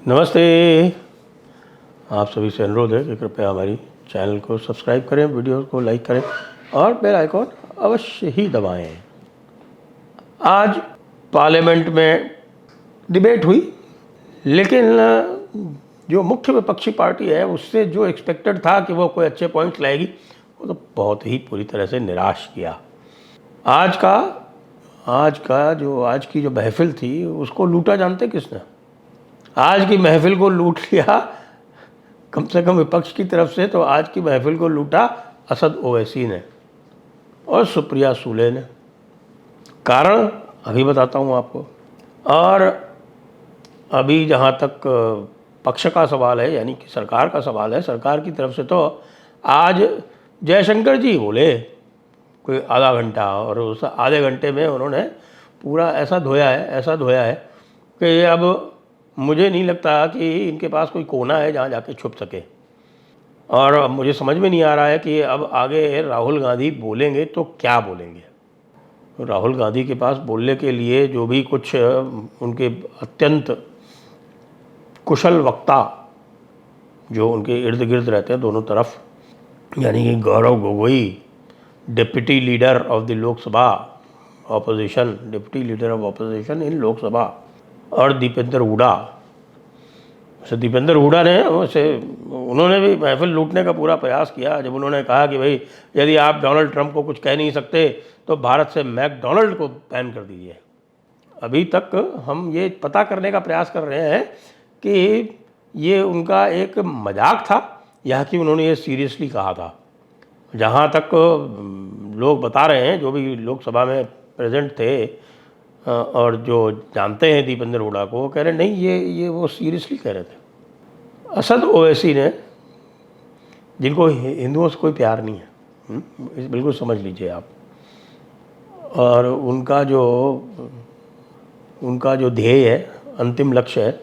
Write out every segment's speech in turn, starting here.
नमस्ते। आप सभी से अनुरोध है कि कृपया हमारी चैनल को सब्सक्राइब करें, वीडियो को लाइक करें और बेल आइकॉन अवश्य ही दबाएं। आज पार्लियामेंट में डिबेट हुई, लेकिन जो मुख्य विपक्षी पार्टी है उससे जो एक्सपेक्टेड था कि वो कोई अच्छे पॉइंट्स लाएगी, वो तो बहुत ही पूरी तरह से निराश किया। आज की जो महफिल थी उसको लूटा जानते किसने? आज की महफिल को लूट लिया, कम से कम विपक्ष की तरफ से तो आज की महफिल को लूटा असद ओवैसी ने और सुप्रिया सूले ने। कारण अभी बताता हूँ आपको। और अभी जहाँ तक पक्ष का सवाल है, यानी कि सरकार का सवाल है, सरकार की तरफ से तो आज जयशंकर जी बोले कोई आधा घंटा, और उस आधे घंटे में उन्होंने पूरा ऐसा धोया है कि अब मुझे नहीं लगता कि इनके पास कोई कोना है जहाँ जाके छुप सके। और अब मुझे समझ में नहीं आ रहा है कि अब आगे राहुल गांधी बोलेंगे तो क्या बोलेंगे। राहुल गांधी के पास बोलने के लिए जो भी कुछ उनके अत्यंत कुशल वक्ता जो उनके इर्द गिर्द रहते हैं दोनों तरफ, यानी कि Gaurav Gogoi, deputy leader of the Lok Sabha opposition, deputy leader of opposition in Lok Sabha, और दीपेंद्र हुडा ने उन्होंने भी महफिल लूटने का पूरा प्रयास किया जब उन्होंने कहा कि भाई यदि आप डोनाल्ड ट्रंप को कुछ कह नहीं सकते तो भारत से मैकडोनल्ड को बैन कर दीजिए। अभी तक हम ये पता करने का प्रयास कर रहे हैं कि ये उनका एक मजाक था या कि उन्होंने ये सीरियसली कहा था। जहाँ तक लोग बता रहे हैं, जो भी लोकसभा में प्रेजेंट थे और जो जानते हैं दीपेंद्र हुडा को, वो कह रहे नहीं, ये वो सीरियसली कह रहे थे। असद ओवैसी ने, जिनको हिंदुओं से कोई प्यार नहीं है, बिल्कुल समझ लीजिए आप, और उनका जो ध्येय है, अंतिम लक्ष्य है,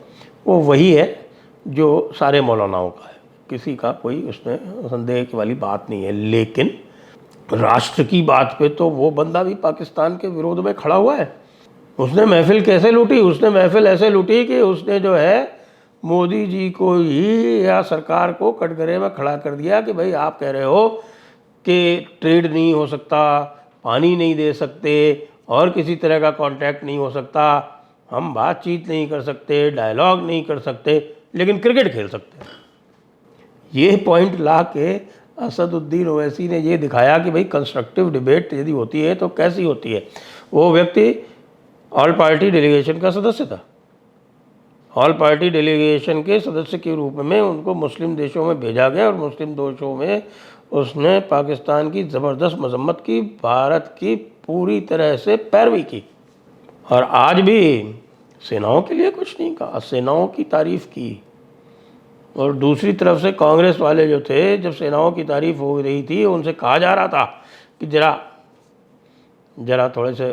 वो वही है जो सारे मौलानाओं का है। किसी का कोई उसमें संदेह वाली बात नहीं है। लेकिन राष्ट्र की बात पे तो वो बंदा भी पाकिस्तान के विरोध में खड़ा हुआ है। उसने महफिल कैसे लूटी? उसने महफिल ऐसे लूटी कि उसने जो है मोदी जी को ही या सरकार को कटघरे में खड़ा कर दिया कि भाई आप कह रहे हो कि ट्रेड नहीं हो सकता, पानी नहीं दे सकते और किसी तरह का कॉन्ट्रैक्ट नहीं हो सकता, हम बातचीत नहीं कर सकते, डायलॉग नहीं कर सकते, लेकिन क्रिकेट खेल सकते हैं। ये पॉइंट ला के असदुद्दीन ओवैसी ने ये दिखाया कि भाई कंस्ट्रक्टिव डिबेट यदि होती है तो कैसी होती है। वो व्यक्ति ऑल पार्टी डेलीगेशन का सदस्य था। ऑल पार्टी डेलीगेशन के सदस्य के रूप में उनको मुस्लिम देशों में भेजा गया और मुस्लिम देशों में उसने पाकिस्तान की ज़बरदस्त मजम्मत की, भारत की पूरी तरह से पैरवी की, और आज भी सेनाओं के लिए कुछ नहीं कहा, सेनाओं की तारीफ़ की। और दूसरी तरफ से कांग्रेस वाले जो थे, जब सेनाओं की तारीफ़ हो रही थी, उनसे कहा जा रहा था कि जरा थोड़े से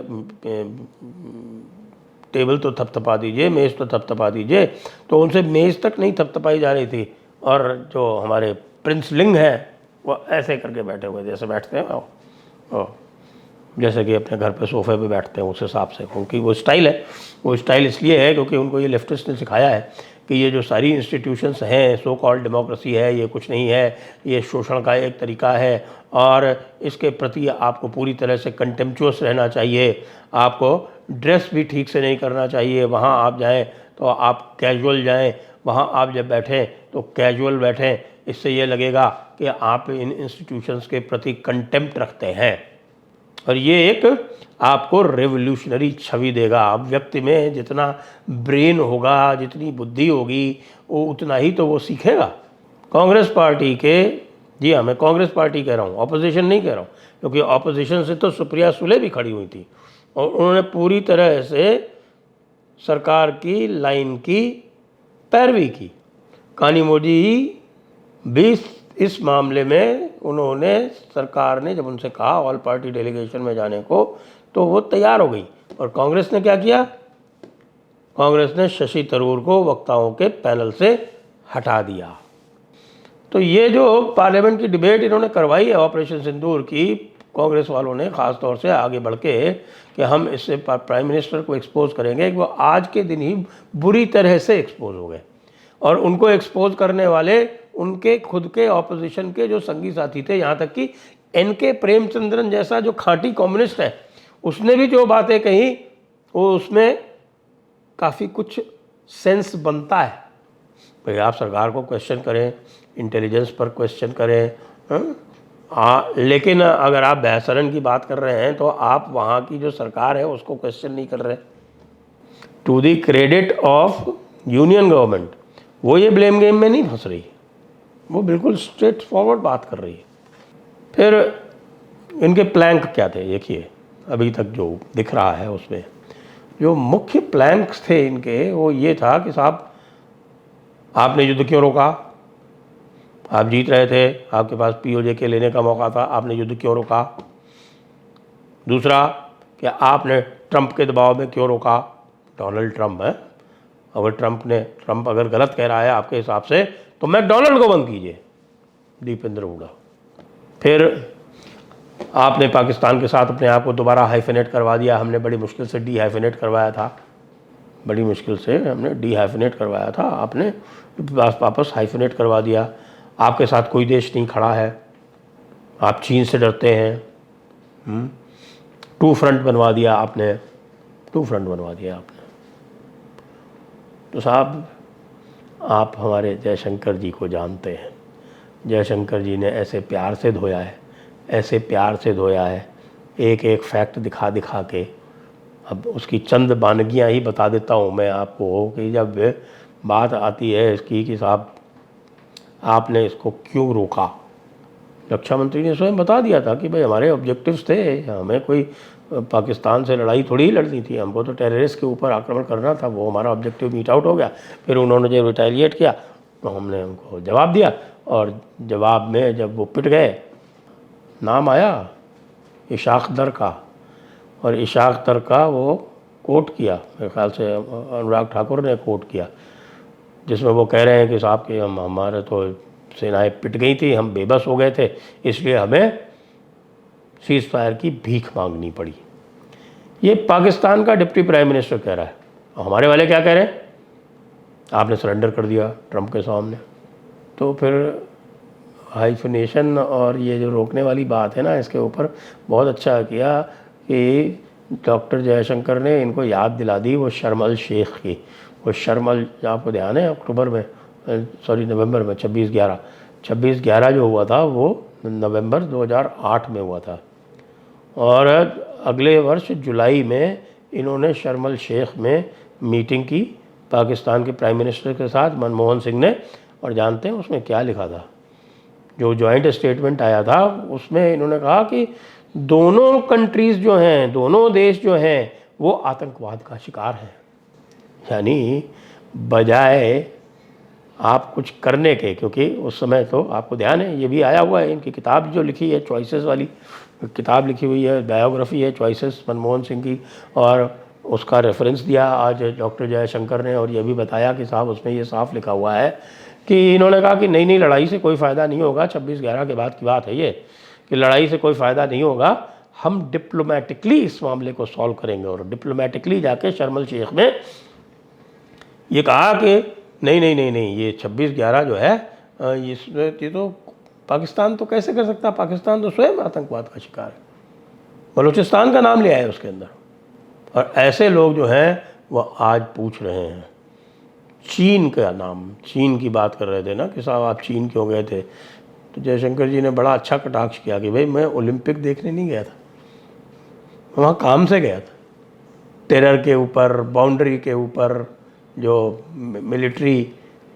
टेबल तो थपथपा दीजिए, मेज़ तो थपथपा दीजिए, तो उनसे मेज़ तक नहीं थपथपाई जा रही थी। और जो हमारे प्रिंस लिंग हैं वो ऐसे करके बैठे हुए, जैसे बैठते हैं जैसे कि अपने घर पे सोफे पे बैठते हैं, उस हिसाब से उनकी वो स्टाइल है। वो स्टाइल इसलिए है क्योंकि उनको ये लेफ्टिस्ट ने सिखाया है कि ये जो सारी इंस्टीट्यूशंस हैं, सो कॉल्ड डेमोक्रेसी है, ये कुछ नहीं है, ये शोषण का एक तरीका है और इसके प्रति आपको पूरी तरह से कंटेम्पचुअस रहना चाहिए। आपको ड्रेस भी ठीक से नहीं करना चाहिए। वहाँ आप जाएं तो आप कैजुअल जाएं, वहाँ आप जब बैठें तो कैजुअल बैठें। इससे ये लगेगा कि आप इन इंस्टीट्यूशंस के प्रति कंटेम्प्ट रखते हैं, और ये एक आपको रेवोल्यूशनरी छवि देगा। आप व्यक्ति में जितना ब्रेन होगा, जितनी बुद्धि होगी, वो उतना ही तो वो सीखेगा। कांग्रेस पार्टी के, जी हाँ, मैं कांग्रेस पार्टी कह रहा हूँ, ऑपोजिशन नहीं कह रहा हूँ, क्योंकि ऑपोजिशन से तो सुप्रिया सूले भी खड़ी हुई थी और उन्होंने पूरी तरह से सरकार की लाइन की पैरवी की। कानीमोदी भी इस मामले में, उन्होंने, सरकार ने जब उनसे कहा ऑल पार्टी डेलीगेशन में जाने को, तो वो तैयार हो गई। और कांग्रेस ने क्या किया? कांग्रेस ने शशि थरूर को वक्ताओं के पैनल से हटा दिया। तो ये जो पार्लियामेंट की डिबेट इन्होंने करवाई है ऑपरेशन सिंदूर की, कांग्रेस वालों ने ख़ास तौर से आगे बढ़ के कि हम इससे प्राइम मिनिस्टर को एक्सपोज करेंगे, कि वो आज के दिन ही बुरी तरह से एक्सपोज हो गए। और उनको एक्सपोज करने वाले उनके खुद के ऑपोजिशन के जो संगी साथी थे, यहाँ तक कि एन.के. प्रेमचंद्रन जैसा जो खांटी कम्युनिस्ट है, उसने भी जो बातें कही वो उसमें काफ़ी कुछ सेंस बनता है। भाई आप सरकार को क्वेश्चन करें, इंटेलिजेंस पर क्वेश्चन करें, लेकिन अगर आप बहसरन की बात कर रहे हैं तो आप वहाँ की जो सरकार है उसको क्वेश्चन नहीं कर रहे। To the credit of union government, वो ये ब्लेम गेम में नहीं फंस रही, वो बिल्कुल स्ट्रेट फॉरवर्ड बात कर रही है। फिर इनके प्लैंक क्या थे देखिए, अभी तक जो दिख रहा है उसमें जो मुख्य प्लैंक्स थे इनके वो ये था कि साहब आपने युद्ध क्यों रोका, आप जीत रहे थे, आपके पास POJ लेने का मौका था, आपने युद्ध क्यों रोका। दूसरा कि आपने ट्रंप के दबाव में क्यों रोका, डोनाल्ड ट्रंप है, अगर ट्रंप अगर गलत कह रहा है आपके हिसाब से तो मैकडोनल्ड को बंद कीजिए, दीपेंद्र हुडा। फिर आपने पाकिस्तान के साथ अपने आप को दोबारा हाइफेनेट करवा दिया, हमने बड़ी मुश्किल से डी-हाइफेनेट करवाया था, बड़ी मुश्किल से हमने डी-हाइफेनेट करवाया था, आपने वापस हाइफेनेट करवा दिया। आपके साथ कोई देश नहीं खड़ा है, आप चीन से डरते हैं, टू फ्रंट बनवा दिया आपने, तो साहब आप हमारे जयशंकर जी को जानते हैं, जयशंकर जी ने ऐसे प्यार से धोया है, एक एक फैक्ट दिखा के। अब उसकी चंद बानगियाँ ही बता देता हूँ मैं आपको कि जब बात आती है इसकी कि साहब आपने इसको क्यों रोका, रक्षा मंत्री ने स्वयं बता दिया था कि भाई हमारे ऑब्जेक्टिव्स थे, हमें कोई पाकिस्तान से लड़ाई थोड़ी ही लड़नी थी, हमको तो टेररिस्ट के ऊपर आक्रमण करना था, वो हमारा ऑब्जेक्टिव मीट आउट हो गया। फिर उन्होंने जब रिटेलिएट किया तो हमने उनको जवाब दिया, और जवाब में जब वो पिट गए, नाम आया इशाक दर का, और इशाक दर का वो कोट किया, मेरे ख्याल से अनुराग ठाकुर ने कोट किया, जिसमें वो कह रहे हैं कि साहब कि हमारे तो सेनाएं पिट गई थी, हम बेबस हो गए थे, इसलिए हमें सीज़ फायर की भीख मांगनी पड़ी। ये पाकिस्तान का डिप्टी प्राइम मिनिस्टर कह रहा है, और हमारे वाले क्या कह रहे हैं, आपने सरेंडर कर दिया ट्रंप के सामने। तो फिर हाइफिनेशन और ये जो रोकने वाली बात है ना, इसके ऊपर बहुत अच्छा किया कि डॉक्टर जयशंकर ने इनको याद दिला दी वो शर्म अल शेख की। वो शर्म अल, आपको ध्यान है नवंबर में 26/11 जो हुआ था वो नवंबर 2008 में हुआ था, और अगले वर्ष जुलाई में इन्होंने शर्म अल शेख में मीटिंग की पाकिस्तान के प्राइम मिनिस्टर के साथ, मनमोहन सिंह ने। और जानते हैं उसमें क्या लिखा था, जो जॉइंट स्टेटमेंट आया था उसमें इन्होंने कहा कि दोनों कंट्रीज़ जो हैं, दोनों देश जो हैं वो आतंकवाद का शिकार हैं। यानी बजाय आप कुछ करने के, क्योंकि उस समय तो आपको ध्यान है ये भी आया हुआ है, इनकी किताब जो लिखी है चॉइसेस वाली किताब लिखी हुई है, बायोग्राफी है चॉइसेस मनमोहन सिंह की, और उसका रेफरेंस दिया आज डॉक्टर जयशंकर ने, और ये भी बताया कि साहब उसमें ये साफ लिखा हुआ है कि इन्होंने कहा कि नई लड़ाई से कोई फ़ायदा नहीं होगा, 26/11 के बाद की बात है ये, कि लड़ाई से कोई फ़ायदा नहीं होगा, हम डिप्लोमेटिकली इस मामले को सॉल्व करेंगे। और डिप्लोमेटिकली जाके शर्म अल शेख में ये कहा कि नहीं, ये 26/11 जो है ये तो पाकिस्तान तो कैसे कर सकता, पाकिस्तान तो स्वयं आतंकवाद का शिकार है, बलूचिस्तान का नाम लिया है उसके अंदर। और ऐसे लोग जो हैं वो आज पूछ रहे हैं चीन का नाम, चीन की बात कर रहे थे ना कि साहब आप चीन क्यों गए थे, तो जयशंकर जी ने बड़ा अच्छा कटाक्ष किया कि भाई मैं ओलंपिक देखने नहीं गया था, वहाँ काम से गया था, टेरर के ऊपर, बाउंड्री के ऊपर जो मिलिट्री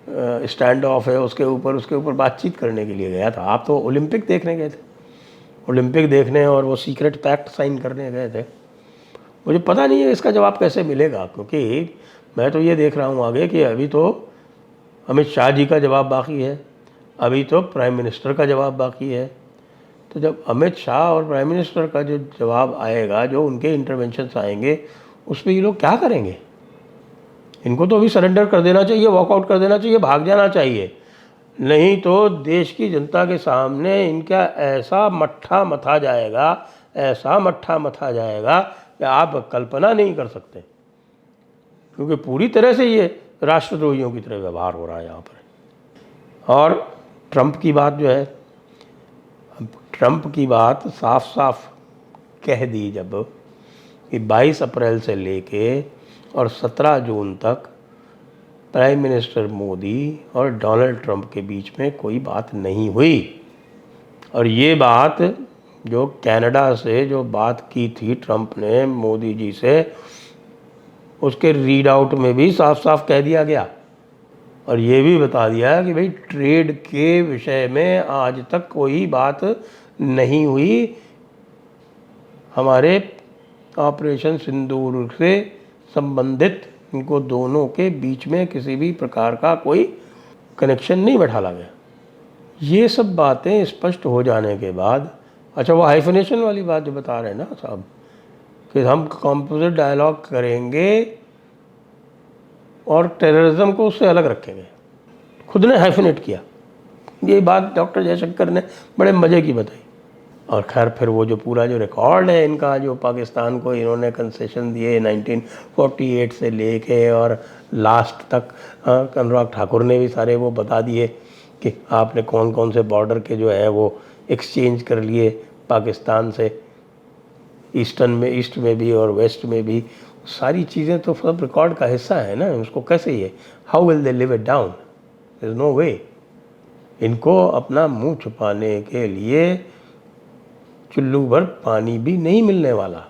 स्टैंड ऑफ है उसके ऊपर बातचीत करने के लिए गया था। आप तो ओलंपिक देखने गए थे, ओलंपिक देखने और वो सीक्रेट पैक्ट साइन करने गए थे। मुझे पता नहीं है इसका जवाब कैसे मिलेगा, क्योंकि मैं तो ये देख रहा हूँ आगे कि अभी तो अमित शाह जी का जवाब बाकी है, अभी तो प्राइम मिनिस्टर का जवाब बाकी है। तो जब अमित शाह और प्राइम मिनिस्टर का जो जवाब आएगा, जो उनके इंटरवेंशंस आएंगे, उस पर ये लोग क्या करेंगे। इनको तो अभी सरेंडर कर देना चाहिए, वॉकआउट कर देना चाहिए, भाग जाना चाहिए, नहीं तो देश की जनता के सामने इनका ऐसा मट्ठा मथा जाएगा, ऐसा मट्ठा मथा जाएगा कि आप कल्पना नहीं कर सकते। क्योंकि पूरी तरह से ये राष्ट्रद्रोहियों की तरह व्यवहार हो रहा है यहाँ पर। और ट्रंप की बात जो है, ट्रंप की बात साफ साफ कह दी जब कि 22 अप्रैल से लेके और 17 जून तक प्राइम मिनिस्टर मोदी और डोनाल्ड ट्रंप के बीच में कोई बात नहीं हुई। और ये बात जो कनाडा से जो बात की थी ट्रंप ने मोदी जी से, उसके रीड आउट में भी साफ साफ कह दिया गया और ये भी बता दिया कि भाई ट्रेड के विषय में आज तक कोई बात नहीं हुई। हमारे ऑपरेशन सिंदूर से संबंधित इनको दोनों के बीच में किसी भी प्रकार का कोई कनेक्शन नहीं बैठाला गया। ये सब बातें स्पष्ट हो जाने के बाद, अच्छा वो हाइफिनेशन वाली बात जो बता रहे हैं ना साहब कि हम कॉम्पोजिट डायलॉग करेंगे और टेररिज्म को उससे अलग रखेंगे, खुद ने हाइफिनेट किया। ये बात डॉक्टर जयशंकर ने बड़े मज़े की बताई। और खैर फिर वो जो पूरा जो रिकॉर्ड है इनका, जो पाकिस्तान को इन्होंने कंसेशन दिए 1948 से लेके और लास्ट तक, अनुराग ठाकुर ने भी सारे वो बता दिए कि आपने कौन कौन से बॉर्डर के जो है वो एक्सचेंज कर लिए पाकिस्तान से, ईस्ट में भी और वेस्ट में भी। सारी चीज़ें तो सब रिकॉर्ड का हिस्सा है ना, उसको कैसे ये, how will they live it down, there is no way. इनको अपना मुंह छुपाने के लिए चुल्लू भर पानी भी नहीं मिलने वाला।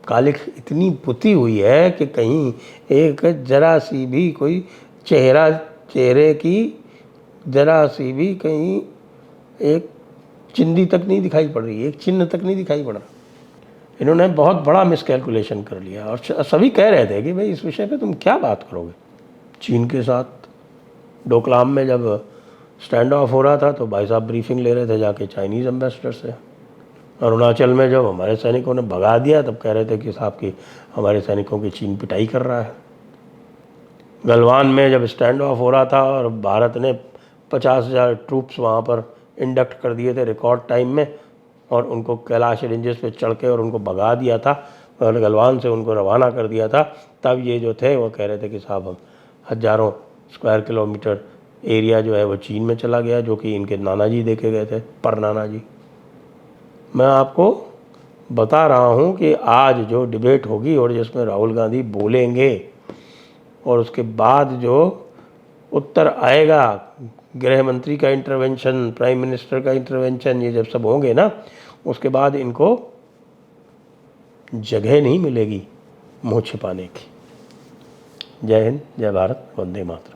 कालिख इतनी पुती हुई है कि कहीं एक जरा सी भी कोई चेहरे की जरा सी भी कहीं एक चिंदी तक नहीं दिखाई पड़ रही, एक चिन्ह तक नहीं दिखाई पड़ रहा। इन्होंने बहुत बड़ा मिसकैलकुलेशन कर लिया और सभी कह रहे थे कि भाई इस विषय पे तुम क्या बात करोगे। चीन के साथ डोकलाम में जब स्टैंड ऑफ हो रहा था तो भाई साहब ब्रीफिंग ले रहे थे जाके चाइनीज़ एम्बेसडर से। अरुणाचल में जब हमारे सैनिकों ने भगा दिया तब कह रहे थे कि साहब की हमारे सैनिकों की चीन पिटाई कर रहा है। गलवान में जब स्टैंड ऑफ हो रहा था और भारत ने 50,000 ट्रूप्स वहाँ पर इंडक्ट कर दिए थे रिकॉर्ड टाइम में और उनको कैलाश रेंजेस पे चढ़ के और उनको भगा दिया था और गलवान से उनको रवाना कर दिया था, तब ये जो थे वो कह रहे थे कि साहब हम हज़ारों स्क्वायर किलोमीटर एरिया जो है वो चीन में चला गया, जो कि इनके नाना जी देखे गए थे, पर नाना जी। मैं आपको बता रहा हूँ कि आज जो डिबेट होगी और जिसमें राहुल गांधी बोलेंगे और उसके बाद जो उत्तर आएगा, गृह मंत्री का इंटरवेंशन, प्राइम मिनिस्टर का इंटरवेंशन, ये जब सब होंगे ना, उसके बाद इनको जगह नहीं मिलेगी मुँह छिपाने की। जय हिंद, जय भारत, वंदे मातरम।